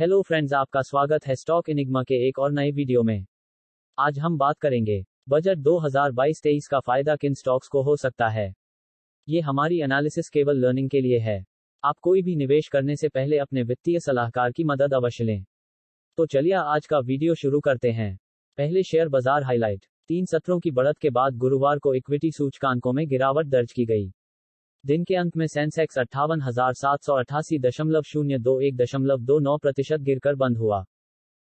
Hello friends, आपका स्वागत है स्टॉक इनिग्मा के एक और नए वीडियो में। आज हम बात करेंगे बजट 2022-23 का फायदा किन स्टॉक्स को हो सकता है। ये हमारी एनालिसिस केवल लर्निंग के लिए है। आप कोई भी निवेश करने से पहले अपने वित्तीय सलाहकार की मदद अवश्य लें। तो चलिए आज का वीडियो शुरू करते हैं। पहले शेयर बाजार हाइलाइट। 3 सत्रों की बढ़त के बाद गुरुवार को इक्विटी सूचकांकों में गिरावट दर्ज की गई। दिन के अंत में सेंसेक्स 58,788.021.29% गिरकर बंद हुआ।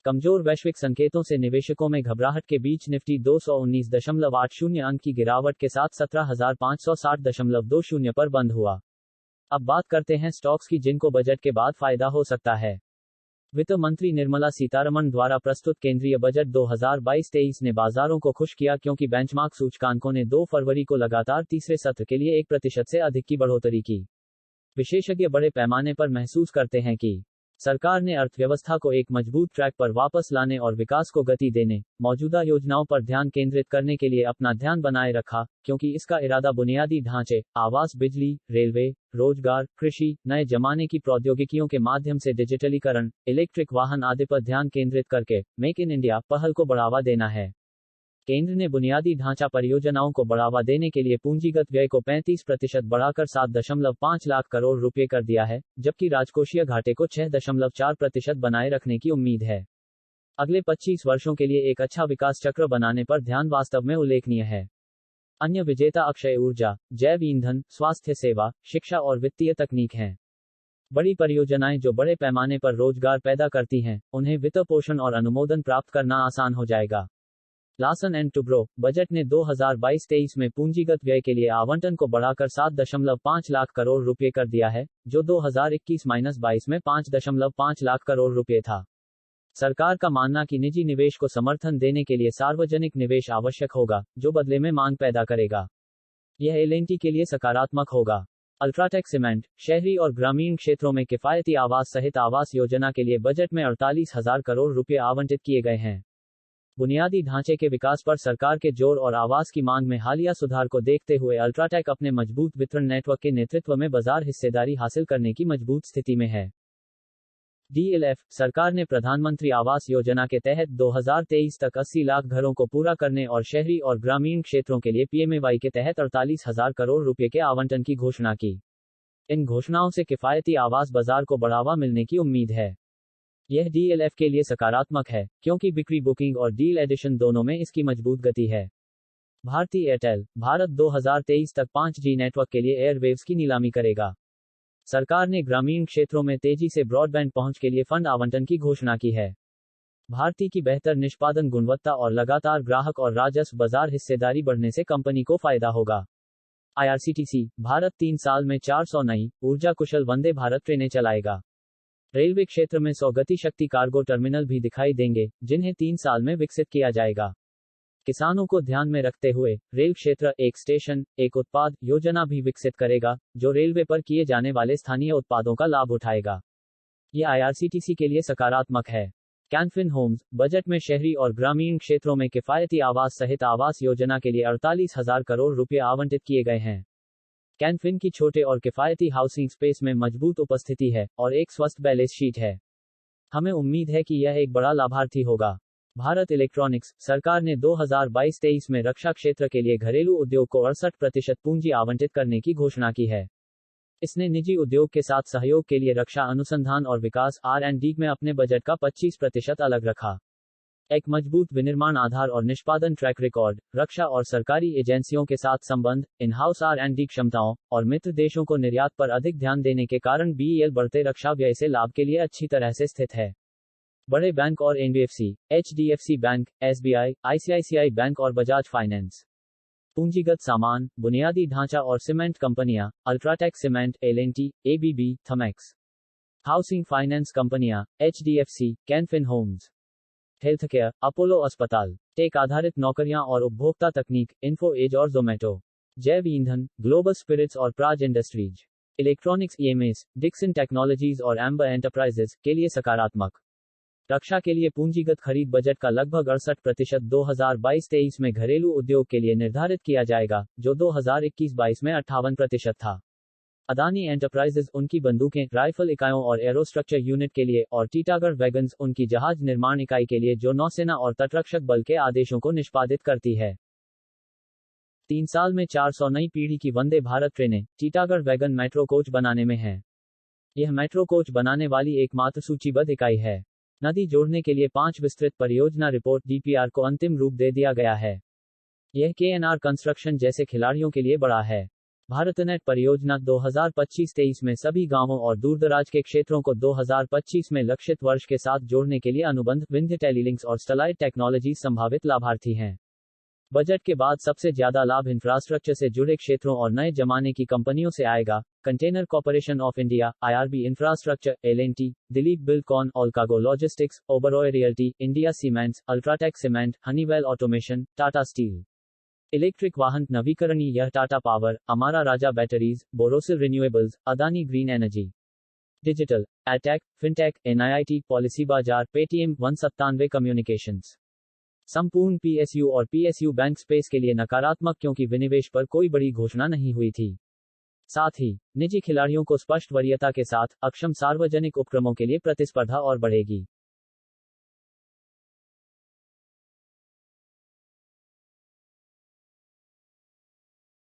कमजोर वैश्विक संकेतों से निवेशकों में घबराहट के बीच निफ्टी 219.80 अंक की गिरावट के साथ 17,560.20 पर बंद हुआ। अब बात करते हैं स्टॉक्स की जिनको बजट के बाद फायदा हो सकता है। वित्त मंत्री निर्मला सीतारमण द्वारा प्रस्तुत केंद्रीय बजट 2022-23 ने बाजारों को खुश किया क्योंकि बेंचमार्क सूचकांकों ने 2 फरवरी को लगातार तीसरे सत्र के लिए 1% से अधिक की बढ़ोतरी की। विशेषज्ञ बड़े पैमाने पर महसूस करते हैं कि सरकार ने अर्थव्यवस्था को एक मजबूत ट्रैक पर वापस लाने और विकास को गति देने, मौजूदा योजनाओं पर ध्यान केंद्रित करने के लिए अपना ध्यान बनाए रखा, क्योंकि इसका इरादा बुनियादी ढांचे, आवास, बिजली, रेलवे, रोजगार, कृषि, नए जमाने की प्रौद्योगिकियों के माध्यम से डिजिटलीकरण, इलेक्ट्रिक वाहन आदि पर ध्यान केंद्रित करके मेक इन इंडिया पहल को बढ़ावा देना है। केंद्र ने बुनियादी ढांचा परियोजनाओं को बढ़ावा देने के लिए पूंजीगत व्यय को 35% बढ़ाकर 7.5 लाख करोड़ रुपए कर दिया है, जबकि राजकोषीय घाटे को 6.4% बनाए रखने की उम्मीद है। अगले 25 वर्षों के लिए एक अच्छा विकास चक्र बनाने पर ध्यान वास्तव में उल्लेखनीय है। अन्य विजेता अक्षय ऊर्जा, जैव ईंधन, स्वास्थ्य सेवा, शिक्षा और वित्तीय तकनीक हैं। बड़ी परियोजनाएं जो बड़े पैमाने पर रोजगार पैदा करती हैं, उन्हें वित्त पोषण और अनुमोदन प्राप्त करना आसान हो जाएगा। लार्सन एंड टुब्रो, बजट ने 2022-23 में पूंजीगत व्यय के लिए आवंटन को बढ़ाकर 7.5 लाख करोड़ रुपए कर दिया है, जो 2021-22 में 5.5 लाख करोड़ रुपए था। सरकार का मानना कि निजी निवेश को समर्थन देने के लिए सार्वजनिक निवेश आवश्यक होगा, जो बदले में मांग पैदा करेगा। यह एल&टी के लिए सकारात्मक होगा। अल्ट्राटेक सीमेंट, शहरी और ग्रामीण क्षेत्रों में किफायती आवास सहित आवास योजना के लिए बजट में 48,000 करोड़ रुपए आवंटित किए गए हैं। बुनियादी ढांचे के विकास पर सरकार के जोर और आवास की मांग में हालिया सुधार को देखते हुए अल्ट्राटेक अपने मजबूत वितरण नेटवर्क के नेतृत्व में बाजार हिस्सेदारी हासिल करने की मजबूत स्थिति में है। डीएलएफ, सरकार ने प्रधानमंत्री आवास योजना के तहत 2023 तक 80 लाख घरों को पूरा करने और शहरी और ग्रामीण क्षेत्रों के लिए पीएमएवाई के तहत 48,000 करोड़ रुपए के आवंटन की घोषणा की। इन घोषणाओं से किफायती आवास बाजार को बढ़ावा मिलने की उम्मीद है। यह डीएलएफ के लिए सकारात्मक है, क्योंकि बिक्री, बुकिंग और डील एडिशन दोनों में इसकी मजबूत गति है। भारती एयरटेल, भारत 2023 तक 5G नेटवर्क के लिए एयरवेव्स की नीलामी करेगा। सरकार ने ग्रामीण क्षेत्रों में तेजी से ब्रॉडबैंड पहुंच के लिए फंड आवंटन की घोषणा की है। भारती की बेहतर निष्पादन गुणवत्ता और लगातार ग्राहक और राजस्व बाजार हिस्सेदारी बढ़ने से कंपनी को फायदा होगा। आईआरसीटीसी, भारत 3 साल में 400 नई, ऊर्जा कुशल वंदे भारत ट्रेनें चलाएगा। रेलवे क्षेत्र में 100 गति शक्ति कार्गो टर्मिनल भी दिखाई देंगे, जिन्हें 3 साल में विकसित किया जाएगा। किसानों को ध्यान में रखते हुए रेल क्षेत्र एक स्टेशन, एक उत्पाद योजना भी विकसित करेगा, जो रेलवे पर किए जाने वाले स्थानीय उत्पादों का लाभ उठाएगा। यह आईआरसीटीसी के लिए सकारात्मक है। कैनफिन होम्स, बजट में शहरी और ग्रामीण क्षेत्रों में किफायती आवास सहित आवास योजना के लिए 48,000 करोड़ रुपए आवंटित किए गए हैं। कैनफिन की छोटे और किफायती हाउसिंग स्पेस में मजबूत उपस्थिति है और एक स्वस्थ बैलेंस शीट है। हमें उम्मीद है कि यह एक बड़ा लाभार्थी होगा। भारत इलेक्ट्रॉनिक्स, सरकार ने 2022-23 में रक्षा क्षेत्र के लिए घरेलू उद्योग को 68% पूंजी आवंटित करने की घोषणा की है। इसने निजी उद्योग के साथ सहयोग के लिए रक्षा अनुसंधान और विकास R&D में अपने बजट का 25% अलग रखा। एक मजबूत विनिर्माण आधार और निष्पादन ट्रैक रिकॉर्ड, रक्षा और सरकारी एजेंसियों के साथ संबंध, इन हाउस R&D क्षमताओं और मित्र देशों को निर्यात पर अधिक ध्यान देने के कारण BEL बढ़ते रक्षा व्यय से लाभ के लिए अच्छी तरह से स्थित है। बड़े बैंक और NBFC, HDFC bank, SBI, ICICI bank और बजाज फाइनेंस। पूंजीगत सामान, बुनियादी ढांचा और सीमेंट कंपनियां, UltraTech cement, L&T, ABB, Thermax. Housing finance कंपनियां, HDFC, Can Fin homes. Health care, Apollo अस्पताल। टेक आधारित नौकरियां और उपभोक्ता तकनीक, इन्फो एज और जोमेटो। जैव ईंधन, ग्लोबल स्पिरिट्स और Praj industries. Electronics, EMS, Dixon technologies और एम्बर एंटरप्राइजेज के लिए सकारात्मक। रक्षा के लिए पूंजीगत खरीद बजट का लगभग 68% 2022-23 में घरेलू उद्योग के लिए निर्धारित किया जाएगा, जो 2021-22 में 58% था। अदानी एंटरप्राइजेज उनकी बंदूकें, राइफल इकाइयों और एरोस्ट्रक्चर यूनिट के लिए, और टीटागढ़ वैगन्स उनकी जहाज निर्माण इकाई के लिए जो नौसेना और तटरक्षक बल के आदेशों को निष्पादित करती है। 3 साल में 400 नई पीढ़ी की वंदे भारत ट्रेनें, टीटागढ़ वैगन मेट्रो कोच बनाने में है। यह मेट्रो कोच बनाने वाली एकमात्र सूचीबद्ध इकाई है। नदी जोड़ने के लिए 5 विस्तृत परियोजना रिपोर्ट डीपीआर को अंतिम रूप दे दिया गया है। यह केएनआर कंस्ट्रक्शन जैसे खिलाड़ियों के लिए बड़ा है। भारतनेट परियोजना 2025-23 में सभी गांवों और दूरदराज के क्षेत्रों को 2025 में लक्षित वर्ष के साथ जोड़ने के लिए अनुबंध, विंध्य टेलीलिंक्स और स्टलाइट टेक्नोलॉजी संभावित लाभार्थी हैं। बजट के बाद सबसे ज्यादा लाभ इंफ्रास्ट्रक्चर से जुड़े क्षेत्रों और नए जमाने की कंपनियों से आएगा। Container Corporation of India, IRB infrastructure, L and T, Dilip Buildcon, Allcargo Logistics, Oberoi Realty, India Cements, UltraTech Cement, Honeywell Automation, Tata Steel. Electric वाहन नवीकरणीय, यह Tata Power, Amara Raja Batteries, Borosil Renewables, Adani Green Energy. Digital, edtech, fintech, NIIT, Policy Bazaar, Paytm, 197 Communications. संपूर्ण PSU और PSU bank space के लिए नकारात्मक क्योंकि विनिवेश पर कोई बड़ी घोषणा नहीं हुई थी। साथ ही, निजी खिलाड़ियों को स्पष्ट वरीयता के साथ, अक्षम सार्वजनिक उपक्रमों के लिए प्रतिस्पर्धा और बढ़ेगी।